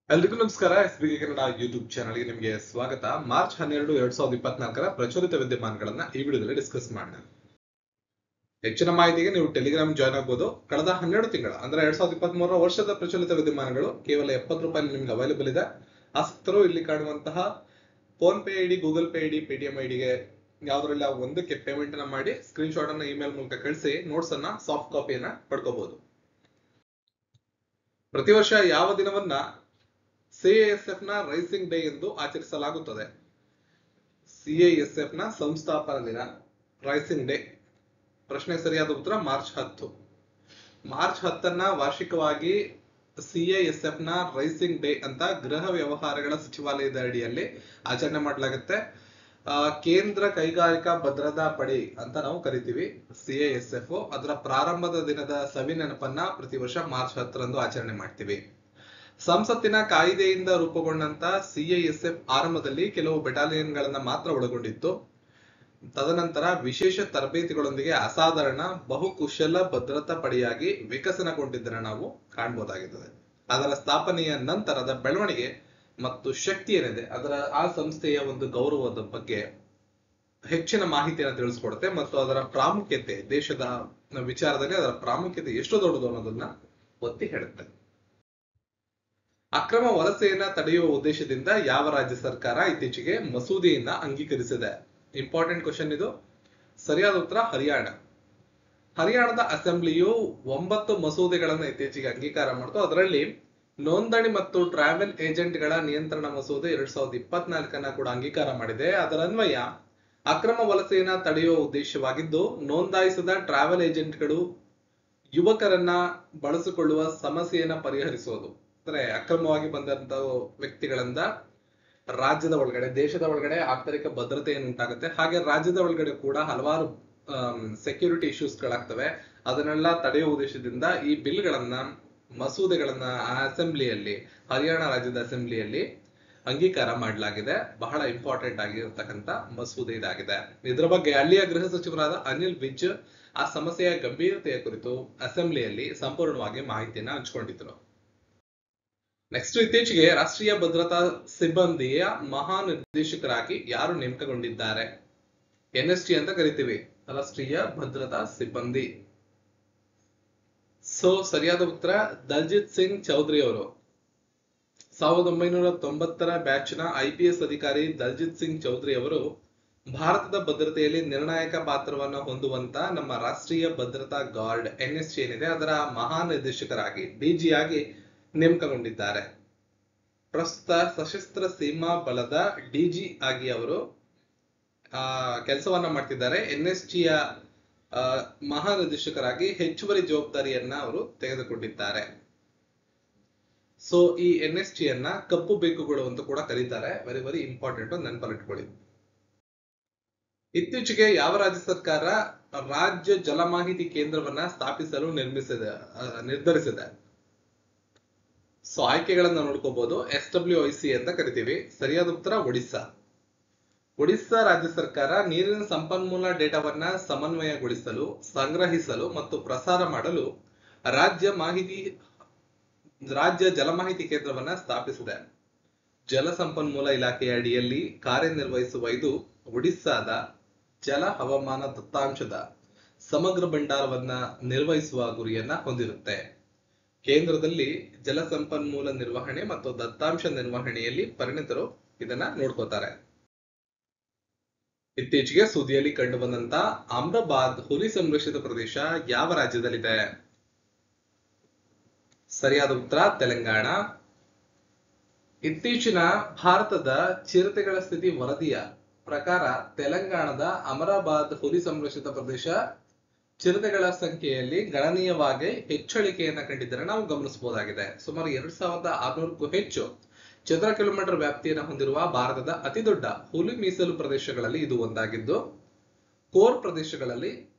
ಎಲ್ರಿಗೂ ನಮಸ್ಕಾರ. SBK Kannada YouTube ಚಾನಲ್ಗೆ ನಿಮಗೆ ಸ್ವಾಗತ. ಮಾರ್ಚ್ 12, 2024 ಪ್ರಚಲಿತ ವಿದ್ಯಮಾನಗಳನ್ನ ಈ ವಿಡಿಯೋದಲ್ಲಿ ಡಿಸ್ಕಸ್ ಮಾಡೋಣ. ಹೆಚ್ಚಿನ ಮಾಹಿತಿಗೆ ನೀವು ಟೆಲಿಗ್ರಾಮ್ ಜಾಯ್ನ್ ಆಗಬಹುದು. ಕಳೆದ 12 ತಿಂಗಳ ಅಂದ್ರೆ 2023 ವರ್ಷದ ಪ್ರಚಲಿತ ವಿದ್ಯಮಾನಗಳು ಕೇವಲ 70 ರೂಪಾಯಿ ನಿಮ್ಗೆ ಅವೈಲೇಬಲ್ ಇದೆ. ಆಸಕ್ತರು ಇಲ್ಲಿ ಕಾಣುವಂತಹ PhonePe ID, Google Pay ID, Paytm ಐಡಿಗೆ ಯಾವ್ದ್ರಲ್ಲ ಒಂದಕ್ಕೆ ಪೇಮೆಂಟ್ ಅನ್ನ ಮಾಡಿ ಸ್ಕ್ರೀನ್ ಶಾಟ್ ಅನ್ನ ಇಮೇಲ್ ಮೂಲಕ ಕಳಿಸಿ ನೋಟ್ಸ್ ಅನ್ನ ಸಾಫ್ಟ್ ಕಾಪಿಯನ್ನ ಪಡ್ಕೋಬಹುದು. ಪ್ರತಿ ವರ್ಷ ಯಾವ ದಿನವನ್ನ CISF ನ ರೈಸಿಂಗ್ ಡೇ ಎಂದು ಆಚರಿಸಲಾಗುತ್ತದೆ? CISF ನ ಸಂಸ್ಥಾಪನಾ ದಿನ, ರೈಸಿಂಗ್ ಡೇ. ಪ್ರಶ್ನೆ ಸರಿಯಾದ ಉತ್ತರ ಮಾರ್ಚ್ 10. ಮಾರ್ಚ್ 10 ವಾರ್ಷಿಕವಾಗಿ CISF ನ ರೈಸಿಂಗ್ ಡೇ ಅಂತ ಗೃಹ ವ್ಯವಹಾರಗಳ ಸಚಿವಾಲಯದ ಅಡಿಯಲ್ಲಿ ಆಚರಣೆ ಮಾಡಲಾಗುತ್ತೆ. ಕೇಂದ್ರ ಕೈಗಾರಿಕಾ ಭದ್ರತಾ ಪಡೆ ಅಂತ ನಾವು ಕರಿತೀವಿ CISF. ಅದರ ಪ್ರಾರಂಭದ ದಿನದ ಸವಿನೆನಪನ್ನ ಪ್ರತಿ ವರ್ಷ ಮಾರ್ಚ್ 10 ಆಚರಣೆ ಮಾಡ್ತೀವಿ. ಸಂಸತ್ತಿನ ಕಾಯ್ದೆಯಿಂದ ರೂಪುಗೊಂಡಂತ CISF ಆರಂಭದಲ್ಲಿ ಕೆಲವು ಬೆಟಾಲಿಯನ್ಗಳನ್ನ ಮಾತ್ರ ಒಳಗೊಂಡಿತ್ತು. ತದನಂತರ ವಿಶೇಷ ತರಬೇತಿಗಳೊಂದಿಗೆ ಅಸಾಧಾರಣ ಬಹುಕುಶಲ ಭದ್ರತಾ ಪಡೆಯಾಗಿ ವಿಕಸನಗೊಂಡಿದ್ದನ್ನು ನಾವು ಕಾಣಬಹುದಾಗಿರುತ್ತದೆ. ಅದರ ಸ್ಥಾಪನೆಯ ನಂತರದ ಬೆಳವಣಿಗೆ ಮತ್ತು ಶಕ್ತಿ ಏನಿದೆ ಅದರ ಆ ಸಂಸ್ಥೆಯ ಒಂದು ಗೌರವದ ಬಗ್ಗೆ ಹೆಚ್ಚಿನ ಮಾಹಿತಿಯನ್ನು ತಿಳಿಸ್ಕೊಡುತ್ತೆ ಮತ್ತು ಅದರ ಪ್ರಾಮುಖ್ಯತೆ, ದೇಶದ ವಿಚಾರದಲ್ಲಿ ಅದರ ಪ್ರಾಮುಖ್ಯತೆ ಎಷ್ಟು ದೊಡ್ಡದು ಅನ್ನೋದನ್ನ ಒತ್ತಿ ಹೇಳುತ್ತೆ. ಅಕ್ರಮ ವಲಸೆಯನ್ನ ತಡೆಯುವ ಉದ್ದೇಶದಿಂದ ಯಾವ ರಾಜ್ಯ ಸರ್ಕಾರ ಇತ್ತೀಚೆಗೆ ಮಸೂದೆಯನ್ನ ಅಂಗೀಕರಿಸಿದೆ? ಇಂಪಾರ್ಟೆಂಟ್ ಕ್ವಶನ್ ಇದು. ಸರಿಯಾದ ಉತ್ತರ ಹರಿಯಾಣ. ಹರಿಯಾಣದ ಅಸೆಂಬ್ಲಿಯು 9 ಮಸೂದೆಗಳನ್ನು ಇತ್ತೀಚೆಗೆ ಅಂಗೀಕಾರ ಮಾಡಿತು. ಅದರಲ್ಲಿ ನೋಂದಣಿ ಮತ್ತು ಟ್ರಾವೆಲ್ ಏಜೆಂಟ್ಗಳ ನಿಯಂತ್ರಣ ಮಸೂದೆ 2024 ಕೂಡ ಅಂಗೀಕಾರ ಮಾಡಿದೆ. ಅದರ ಅನ್ವಯ ಅಕ್ರಮ ವಲಸೆಯನ್ನ ತಡೆಯುವ ಉದ್ದೇಶವಾಗಿದ್ದು ನೋಂದಾಯಿಸದ ಟ್ರಾವೆಲ್ ಏಜೆಂಟ್ಗಳು ಯುವಕರನ್ನ ಬಳಸಿಕೊಳ್ಳುವ ಸಮಸ್ಯೆಯನ್ನ ಪರಿಹರಿಸುವುದು. ಅಂದ್ರೆ ಅಕ್ರಮವಾಗಿ ಬಂದಂತ ವ್ಯಕ್ತಿಗಳಿಂದ ರಾಜ್ಯದ ಒಳಗಡೆ, ದೇಶದ ಒಳಗಡೆ ಆಂತರಿಕ ಭದ್ರತೆ ಏನು ಉಂಟಾಗುತ್ತೆ, ಹಾಗೆ ರಾಜ್ಯದ ಒಳಗಡೆ ಕೂಡ ಹಲವಾರು ಸೆಕ್ಯೂರಿಟಿ ಇಶ್ಯೂಸ್ ಗಳಾಗ್ತವೆ. ಅದನ್ನೆಲ್ಲ ತಡೆಯುವ ಉದ್ದೇಶದಿಂದ ಈ ಬಿಲ್ಗಳನ್ನ, ಮಸೂದೆಗಳನ್ನ ಅಸೆಂಬ್ಲಿಯಲ್ಲಿ, ಹರಿಯಾಣ ರಾಜ್ಯದ ಅಸೆಂಬ್ಲಿಯಲ್ಲಿ ಅಂಗೀಕಾರ ಮಾಡಲಾಗಿದೆ. ಬಹಳ ಇಂಪಾರ್ಟೆಂಟ್ ಆಗಿರತಕ್ಕಂತ ಮಸೂದೆ ಇದಾಗಿದೆ. ಇದರ ಬಗ್ಗೆ ಅಲ್ಲಿಯ ಗೃಹ ಸಚಿವರಾದ ಅನಿಲ್ ವಿಜ್ ಆ ಸಮಸ್ಯೆಯ ಗಂಭೀರತೆಯ ಕುರಿತು ಅಸೆಂಬ್ಲಿಯಲ್ಲಿ ಸಂಪೂರ್ಣವಾಗಿ ಮಾಹಿತಿಯನ್ನ ಹಂಚಿಕೊಂಡಿದ್ರು. ನೆಕ್ಸ್ಟ್, ಇತ್ತೀಚೆಗೆ ರಾಷ್ಟ್ರೀಯ ಭದ್ರತಾ ಸಿಬ್ಬಂದಿಯ ಮಹಾನಿರ್ದೇಶಕರಾಗಿ ಯಾರು ನೇಮಕಗೊಂಡಿದ್ದಾರೆ? NST ಅಂತ ಕರಿತೀವಿ, ರಾಷ್ಟ್ರೀಯ ಭದ್ರತಾ ಸಿಬ್ಬಂದಿ. ಸರಿಯಾದ ಉತ್ತರ ದಲ್ಜಿತ್ ಸಿಂಗ್ ಚೌಧರಿ ಅವರು. 1990 ಬ್ಯಾಚ್ನ IPS ಅಧಿಕಾರಿ ದಲ್ಜಿತ್ ಸಿಂಗ್ ಚೌಧರಿ ಅವರು ಭಾರತದ ಭದ್ರತೆಯಲ್ಲಿ ನಿರ್ಣಾಯಕ ಪಾತ್ರವನ್ನು ಹೊಂದುವಂತ ನಮ್ಮ ರಾಷ್ಟ್ರೀಯ ಭದ್ರತಾ ಗಾರ್ಡ್ NST ಏನಿದೆ ಅದರ ಮಹಾನಿರ್ದೇಶಕರಾಗಿ, DG ಆಗಿ ನೇಮಕಗೊಂಡಿದ್ದಾರೆ. ಪ್ರಸ್ತುತ ಸಶಸ್ತ್ರ ಸೀಮಾ ಬಲದ DG ಆಗಿ ಅವರು ಕೆಲಸವನ್ನ ಮಾಡ್ತಿದ್ದಾರೆ. NSTಯ ಮಹಾನಿರ್ದೇಶಕರಾಗಿ ಹೆಚ್ಚುವರಿ ಜವಾಬ್ದಾರಿಯನ್ನ ಅವರು ತೆಗೆದುಕೊಂಡಿದ್ದಾರೆ. ಈ NSTಯನ್ನ ಕಪ್ಪು ಬೆಕ್ಕುಗಳು ಅಂತ ಕೂಡ ಕರೀತಾರೆ. ವೆರಿ ವೆರಿ ಇಂಪಾರ್ಟೆಂಟ್, ನೆನಪಲ್ಲಿಟ್ಕೊಳ್ಳಿ. ಇತ್ತೀಚೆಗೆ ಯಾವ ರಾಜ್ಯ ಸರ್ಕಾರ ರಾಜ್ಯ ಜಲಮಾಹಿತಿ ಕೇಂದ್ರವನ್ನ ಸ್ಥಾಪಿಸಲು ನಿರ್ಧರಿಸಿದೆ? ಆಯ್ಕೆಗಳನ್ನ ನೋಡ್ಕೋಬಹುದು. SWIC ಅಂತ ಕರಿತೀವಿ. ಸರಿಯಾದ ಉತ್ತರ ಒಡಿಸ್ಸಾ. ಒಡಿಸ್ಸಾ ರಾಜ್ಯ ಸರ್ಕಾರ ನೀರಿನ ಸಂಪನ್ಮೂಲ ಡೇಟಾವನ್ನ ಸಮನ್ವಯಗೊಳಿಸಲು, ಸಂಗ್ರಹಿಸಲು ಮತ್ತು ಪ್ರಸಾರ ಮಾಡಲು ರಾಜ್ಯ ಜಲಮಾಹಿತಿ ಕೇಂದ್ರವನ್ನ ಸ್ಥಾಪಿಸಿದೆ. ಜಲ ಸಂಪನ್ಮೂಲ ಇಲಾಖೆಯ ಅಡಿಯಲ್ಲಿ ಕಾರ್ಯನಿರ್ವಹಿಸುವ ಇದು ಒಡಿಸ್ಸಾದ ಜಲ ಹವಾಮಾನ ದತ್ತಾಂಶದ ಸಮಗ್ರ ಭಂಡಾರವನ್ನ ನಿರ್ವಹಿಸುವ ಗುರಿಯನ್ನ ಹೊಂದಿರುತ್ತೆ. ಕೇಂದ್ರದಲ್ಲಿ ಜಲ ಸಂಪನ್ಮೂಲ ನಿರ್ವಹಣೆ ಮತ್ತು ದತ್ತಾಂಶ ನಿರ್ವಹಣೆಯಲ್ಲಿ ಪರಿಣಿತರು ಇದನ್ನ ನೋಡ್ಕೋತಾರೆ. ಇತ್ತೀಚೆಗೆ ಸುದ್ದಿಯಲ್ಲಿ ಕಂಡು ಬಂದಂತ ಅಮ್ರಬಾದ್ ಹುಲಿ ಸಂರಕ್ಷಿತ ಪ್ರದೇಶ ಯಾವ ರಾಜ್ಯದಲ್ಲಿದೆ? ಸರಿಯಾದ ಉತ್ತರ ತೆಲಂಗಾಣ. ಇತ್ತೀಚಿನ ಭಾರತದ ಚಿರತೆಗಳ ಸ್ಥಿತಿ ವರದಿಯ ಪ್ರಕಾರ ತೆಲಂಗಾಣದ ಅಮರಾಬಾದ್ ಹುಲಿ ಸಂರಕ್ಷಿತ ಪ್ರದೇಶ ಚಿರತೆಗಳ ಸಂಖ್ಯೆಯಲ್ಲಿ ಗಣನೀಯವಾಗಿ ಹೆಚ್ಚಳಿಕೆಯನ್ನ ಕಂಡಿದ್ದರೆ ನಾವು ಗಮನಿಸಬಹುದಾಗಿದೆ. ಸುಮಾರು 2600ಕ್ಕೂ ಹೆಚ್ಚು ಚದರ ಕಿಲೋಮೀಟರ್ ವ್ಯಾಪ್ತಿಯನ್ನು ಹೊಂದಿರುವ ಭಾರತದ ಅತಿ ದೊಡ್ಡ ಹುಲಿ ಮೀಸಲು ಪ್ರದೇಶಗಳಲ್ಲಿ ಇದು ಒಂದಾಗಿದ್ದು ಕೋರ್ ಪ್ರದೇಶಗಳಲ್ಲಿ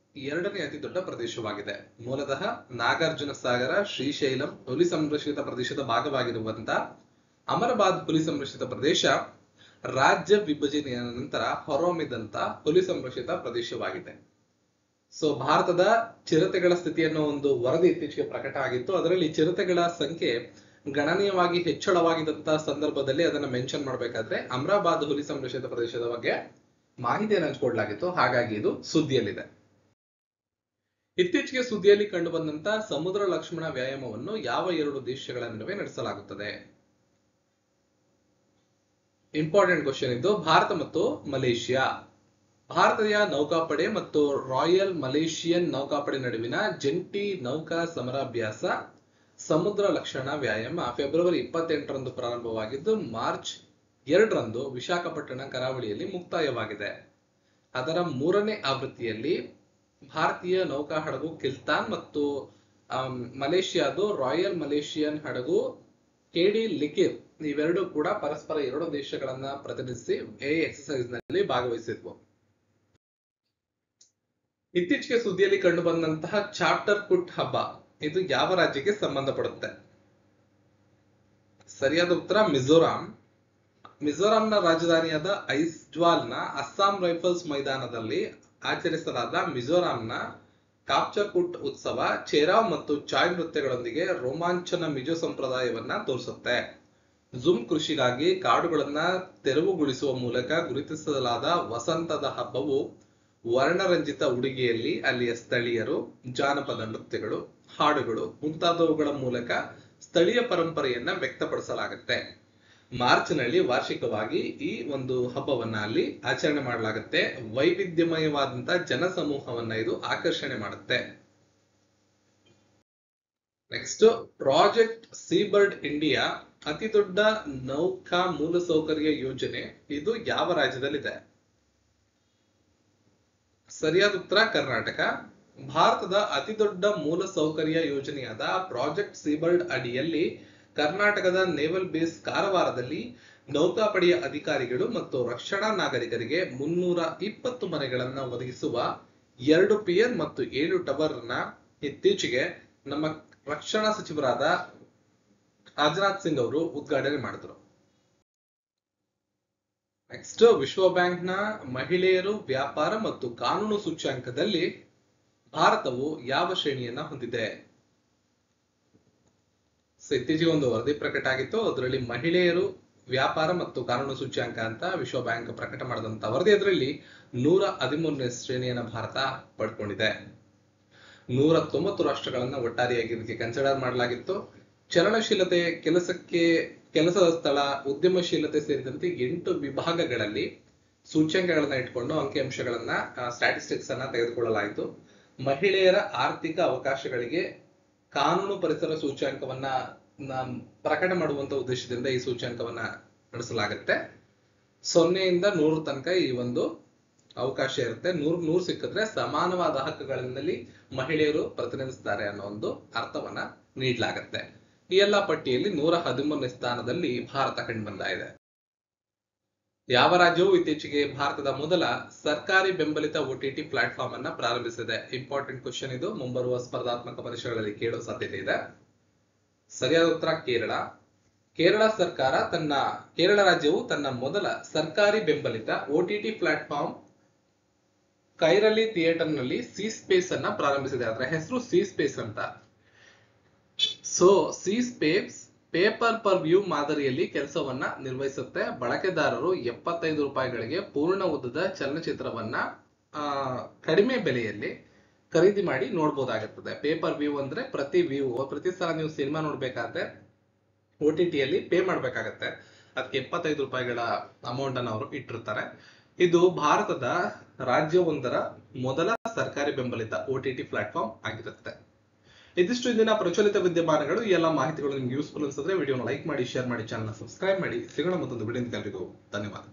2ನೇ ಅತಿ ದೊಡ್ಡ ಪ್ರದೇಶವಾಗಿದೆ. ಮೂಲತಃ ನಾಗಾರ್ಜುನ ಸಾಗರ, ಶ್ರೀಶೈಲಂ ಹುಲಿ ಸಂರಕ್ಷಿತ ಪ್ರದೇಶದ ಭಾಗವಾಗಿರುವಂತ ಅಮರಾಬಾದ್ ಹುಲಿ ಸಂರಕ್ಷಿತ ಪ್ರದೇಶ ರಾಜ್ಯ ವಿಭಜನೆಯ ನಂತರ ಹೊರಹೊಮ್ಮಿದಂತ ಹುಲಿ ಸಂರಕ್ಷಿತ ಪ್ರದೇಶವಾಗಿದೆ. ಭಾರತದ ಚಿರತೆಗಳ ಸ್ಥಿತಿಯನ್ನು ಒಂದು ವರದಿ ಇತ್ತೀಚೆಗೆ ಪ್ರಕಟ ಆಗಿತ್ತು. ಅದರಲ್ಲಿ ಚಿರತೆಗಳ ಸಂಖ್ಯೆ ಗಣನೀಯವಾಗಿ ಹೆಚ್ಚಳವಾಗಿದ್ದಂತಹ ಸಂದರ್ಭದಲ್ಲಿ ಅದನ್ನ ಮೆನ್ಷನ್ ಮಾಡಬೇಕಾದ್ರೆ ಅಮ್ರಾಬಾದ್ ಹುಲಿ ಸಂರಕ್ಷಿತ ಪ್ರದೇಶದ ಬಗ್ಗೆ ಮಾಹಿತಿಯನ್ನು ಹಂಚಿಕೊಡ್ಲಾಗಿತ್ತು. ಹಾಗಾಗಿ ಇದು ಸುದ್ದಿಯಲ್ಲಿದೆ. ಇತ್ತೀಚೆಗೆ ಸುದ್ದಿಯಲ್ಲಿ ಕಂಡು ಬಂದಂತಹ ಸಮುದ್ರ ಲಕ್ಷ್ಮಣ ವ್ಯಾಯಾಮವನ್ನು ಯಾವ 2 ದೇಶಗಳ ನಡುವೆ ನಡೆಸಲಾಗುತ್ತದೆ? ಇಂಪಾರ್ಟೆಂಟ್ ಕ್ವಶನ್ ಇದು. ಭಾರತ ಮತ್ತು ಮಲೇಷಿಯಾ. ಭಾರತೀಯ ನೌಕಾಪಡೆ ಮತ್ತು ರಾಯಲ್ ಮಲೇಷಿಯನ್ ನೌಕಾಪಡೆ ನಡುವಿನ ಜಂಟಿ ನೌಕಾ ಸಮರಾಭ್ಯಾಸ ಸಮುದ್ರ ಲಕ್ಷಣ ವ್ಯಾಯಾಮ ಫೆಬ್ರವರಿ 28ರಂದು ಪ್ರಾರಂಭವಾಗಿದ್ದು ಮಾರ್ಚ್ 2ರಂದು ವಿಶಾಖಪಟ್ಟಣ ಕರಾವಳಿಯಲ್ಲಿ ಮುಕ್ತಾಯವಾಗಿದೆ. ಅದರ 3ನೇ ಆವೃತ್ತಿಯಲ್ಲಿ ಭಾರತೀಯ ನೌಕಾ ಹಡಗು ಕಿಲ್ತಾನ್ ಮತ್ತು ಮಲೇಷಿಯಾದ ರಾಯಲ್ ಮಲೇಷಿಯನ್ ಹಡಗು ಕೆಡಿ ಲಿಕಿರ್ ಇವೆರಡೂ ಕೂಡ ಪರಸ್ಪರ 2 ದೇಶಗಳನ್ನ ಪ್ರತಿನಿಧಿಸಿ ಈ ಎಕ್ಸರ್ಸೈಸ್ ನಲ್ಲಿ ಭಾಗವಹಿಸಿದ್ವು. ಇತ್ತೀಚೆಗೆ ಸುದ್ದಿಯಲ್ಲಿ ಕಂಡು ಬಂದಂತಹ ಚಾರ್ಟರ್ ಕುಟ್ ಹಬ್ಬ ಇದು ಯಾವ ರಾಜ್ಯಕ್ಕೆ ಸಂಬಂಧಪಡುತ್ತೆ? ಸರಿಯಾದ ಉತ್ತರ ಮಿಜೋರಾಂ. ಮಿಜೋರಾಂನ ರಾಜಧಾನಿಯಾದ ಐಜ್ವಾಲ್ನ ಅಸ್ಸಾಂ ರೈಫಲ್ಸ್ ಮೈದಾನದಲ್ಲಿ ಆಚರಿಸಲಾದ ಮಿಜೋರಾಂನ ಕಾಪ್ಚರ್ ಕುಟ್ ಉತ್ಸವ ಚೇರಾವ್ ಮತ್ತು ಚಾಯ್ ನೃತ್ಯಗಳೊಂದಿಗೆ ರೋಮಾಂಚನ ಮಿಜೋ ಸಂಪ್ರದಾಯವನ್ನ ತೋರಿಸುತ್ತೆ. ಝುಮ್ ಕೃಷಿಗಾಗಿ ಕಾಡುಗಳನ್ನ ತೆರವುಗೊಳಿಸುವ ಮೂಲಕ ಗುರುತಿಸಲಾದ ವಸಂತದ ಹಬ್ಬವು ವರ್ಣರಂಜಿತ ಉಡುಗೆಯಲ್ಲಿ ಅಲ್ಲಿಯ ಸ್ಥಳೀಯರು ಜಾನಪದ ನೃತ್ಯಗಳು, ಹಾಡುಗಳು ಮುಂತಾದವುಗಳ ಮೂಲಕ ಸ್ಥಳೀಯ ಪರಂಪರೆಯನ್ನ ವ್ಯಕ್ತಪಡಿಸಲಾಗುತ್ತೆ. ಮಾರ್ಚ್ ನಲ್ಲಿ ವಾರ್ಷಿಕವಾಗಿ ಈ ಒಂದು ಹಬ್ಬವನ್ನ ಅಲ್ಲಿ ಆಚರಣೆ ಮಾಡಲಾಗುತ್ತೆ. ವೈವಿಧ್ಯಮಯವಾದಂತಹ ಜನಸಮೂಹವನ್ನ ಇದು ಆಕರ್ಷಣೆ ಮಾಡುತ್ತೆ. ನೆಕ್ಸ್ಟ್, ಪ್ರಾಜೆಕ್ಟ್ ಸೀಬರ್ಡ್ ಇಂಡಿಯಾ ಅತಿ ದೊಡ್ಡ ನೌಕಾ ಮೂಲಸೌಕರ್ಯ ಯೋಜನೆ ಇದು ಯಾವ ರಾಜ್ಯದಲ್ಲಿದೆ? ಸರಿಯಾದ ಉತ್ತರ ಕರ್ನಾಟಕ. ಭಾರತದ ಅತಿ ದೊಡ್ಡ ಮೂಲಸೌಕರ್ಯ ಯೋಜನೆಯಾದ ಪ್ರಾಜೆಕ್ಟ್ ಸೀಬರ್ಡ್ ಅಡಿಯಲ್ಲಿ ಕರ್ನಾಟಕದ ನೇವಲ್ ಬೇಸ್ ಕಾರವಾರದಲ್ಲಿ ನೌಕಾಪಡೆಯ ಅಧಿಕಾರಿಗಳು ಮತ್ತು ರಕ್ಷಣಾ ನಾಗರಿಕರಿಗೆ 320 ಮನೆಗಳನ್ನ ಒದಗಿಸುವ 2 ಪಿಯರ್ ಮತ್ತು 7 ಟವರ್ ನ ಇತ್ತೀಚೆಗೆ ನಮ್ಮ ರಕ್ಷಣಾ ಸಚಿವರಾದ ರಾಜನಾಥ್ ಸಿಂಗ್ ಅವರು ಉದ್ಘಾಟನೆ ಮಾಡಿದ್ರು. ನೆಕ್ಸ್ಟ್, ವಿಶ್ವ ಬ್ಯಾಂಕ್ ನ ಮಹಿಳೆಯರು ವ್ಯಾಪಾರ ಮತ್ತು ಕಾನೂನು ಸೂಚ್ಯಂಕದಲ್ಲಿ ಭಾರತವು ಯಾವ ಶ್ರೇಣಿಯನ್ನ ಹೊಂದಿದೆ? ಇತ್ತೀಚೆಗೆ ಒಂದು ವರದಿ ಪ್ರಕಟ ಆಗಿತ್ತು. ಅದರಲ್ಲಿ ಮಹಿಳೆಯರು ವ್ಯಾಪಾರ ಮತ್ತು ಕಾನೂನು ಸೂಚ್ಯಂಕ ಅಂತ ವಿಶ್ವ ಬ್ಯಾಂಕ್ ಪ್ರಕಟ ಮಾಡಿದಂತ ವರದಿ, ಅದರಲ್ಲಿ 113ನೇ ಶ್ರೇಣಿಯನ್ನ ಭಾರತ ಪಡ್ಕೊಂಡಿದೆ. 190 ರಾಷ್ಟ್ರಗಳನ್ನ ಒಟ್ಟಾರೆಯಾಗಿ ಇದಕ್ಕೆ ಕನ್ಸಿಡರ್ ಮಾಡಲಾಗಿತ್ತು. ಚಲನಶೀಲತೆ, ಕೆಲಸದ ಸ್ಥಳ, ಉದ್ಯಮಶೀಲತೆ ಸೇರಿದಂತೆ 8 ವಿಭಾಗಗಳಲ್ಲಿ ಸೂಚ್ಯಂಕಗಳನ್ನ ಇಟ್ಕೊಂಡು ಅಂಕಿಅಂಶಗಳನ್ನ ಸ್ಟ್ಯಾಟಿಸ್ಟಿಕ್ಸ್ ಅನ್ನ ತೆಗೆದುಕೊಳ್ಳಲಾಯಿತು. ಮಹಿಳೆಯರ ಆರ್ಥಿಕ ಅವಕಾಶಗಳಿಗೆ ಕಾನೂನು ಪರಿಸರ ಸೂಚ್ಯಂಕವನ್ನ ಪ್ರಕಟ ಮಾಡುವಂತ ಉದ್ದೇಶದಿಂದ ಈ ಸೂಚ್ಯಂಕವನ್ನ ನಡೆಸಲಾಗುತ್ತೆ. 0ಯಿಂದ 100 ತನಕ ಈ ಒಂದು ಅವಕಾಶ ಇರುತ್ತೆ. 100 ಸಿಕ್ಕಿದ್ರೆ ಸಮಾನವಾದ ಹಕ್ಕುಗಳಲ್ಲಿ ಮಹಿಳೆಯರು ಪ್ರತಿನಿಧಿಸ್ತಾರೆ ಅನ್ನೋ ಒಂದು ಅರ್ಥವನ್ನ ನೀಡಲಾಗುತ್ತೆ. ಈ ಎಲ್ಲಾ ಪಟ್ಟಿಯಲ್ಲಿ 113ನೇ ಸ್ಥಾನದಲ್ಲಿ ಭಾರತ ಕಂಡುಬಂದ ಇದೆ. ಯಾವ ರಾಜ್ಯವು ಇತ್ತೀಚೆಗೆ ಭಾರತದ ಮೊದಲ ಸರ್ಕಾರಿ ಬೆಂಬಲಿತ OTT ಪ್ಲಾಟ್ಫಾರ್ಮ್ ಅನ್ನ ಪ್ರಾರಂಭಿಸಿದೆ? ಇಂಪಾರ್ಟೆಂಟ್ ಕ್ವಶನ್ ಇದು. ಮುಂಬರುವ ಸ್ಪರ್ಧಾತ್ಮಕ ಪರೀಕ್ಷೆಗಳಲ್ಲಿ ಕೇಳೋ ಸಾಧ್ಯತೆ ಇದೆ. ಸರಿಯಾದ ಉತ್ತರ ಕೇರಳ. ಕೇರಳ ರಾಜ್ಯವು ತನ್ನ ಮೊದಲ ಸರ್ಕಾರಿ ಬೆಂಬಲಿತ OTT ಪ್ಲಾಟ್ಫಾರ್ಮ್ ಕೈರಳಿ ಥಿಯೇಟರ್ ನಲ್ಲಿ ಸಿ ಸ್ಪೇಸ್ ಅನ್ನ ಪ್ರಾರಂಭಿಸಿದೆ. ಅದರ ಹೆಸರು ಸಿ ಸ್ಪೇಸ್ ಅಂತ. C space paper per view ಮಾದರಿಯಲ್ಲಿ ಕೆಲಸವನ್ನ ನಿರ್ವಹಿಸುತ್ತೆ. ಬಳಕೆದಾರರು 75 ರೂಪಾಯಿಗಳಿಗೆ ಪೂರ್ಣ ಉದ್ದದ ಚಲನಚಿತ್ರವನ್ನ ಕಡಿಮೆ ಬೆಲೆಯಲ್ಲಿ ಖರೀದಿ ಮಾಡಿ ನೋಡಬಹುದಾಗುತ್ತದೆ. ಪೇಪರ್ ವ್ಯೂ ಅಂದ್ರೆ ಪ್ರತಿ ಸಲ ನೀವು ಸಿನಿಮಾ ನೋಡ್ಬೇಕಾದ್ರೆ OTT ಯಲ್ಲಿ ಪೇ ಮಾಡ್ಬೇಕಾಗತ್ತೆ. ಅದಕ್ಕೆ 75 ರೂಪಾಯಿಗಳ ಅಮೌಂಟ್ ಅನ್ನು ಅವರು ಇಟ್ಟಿರ್ತಾರೆ. ಇದು ಭಾರತದ ರಾಜ್ಯವೊಂದರ ಮೊದಲ ಸರ್ಕಾರಿ ಬೆಂಬಲಿತ OTT ಪ್ಲಾಟ್ಫಾರ್ಮ್ ಆಗಿರುತ್ತೆ. ಇದಿಷ್ಟು ಇಂದಿನ ಪ್ರಚಲಿತ ವಿದ್ಯಮಾನಗಳು. ಈ ಎಲ್ಲ ಮಾಹಿತಿಗಳು ನಿಮ್ಗೆ ಯೂಸ್ಫುಲ್ ಅನ್ಸಿದ್ರೆ ವಿಡಿಯೋನ ಲೈಕ್ ಮಾಡಿ, ಶೇರ್ ಮಾಡಿ, ಚಾನಲ್ ಸಬ್ಸ್ಕ್ರೈಬ್ ಮಾಡಿ. ಸಿಗೋಣ ಮತ್ತೊಂದು ವಿಡಿಯೋದಲ್ಲಿ. ಧನ್ಯವಾದ.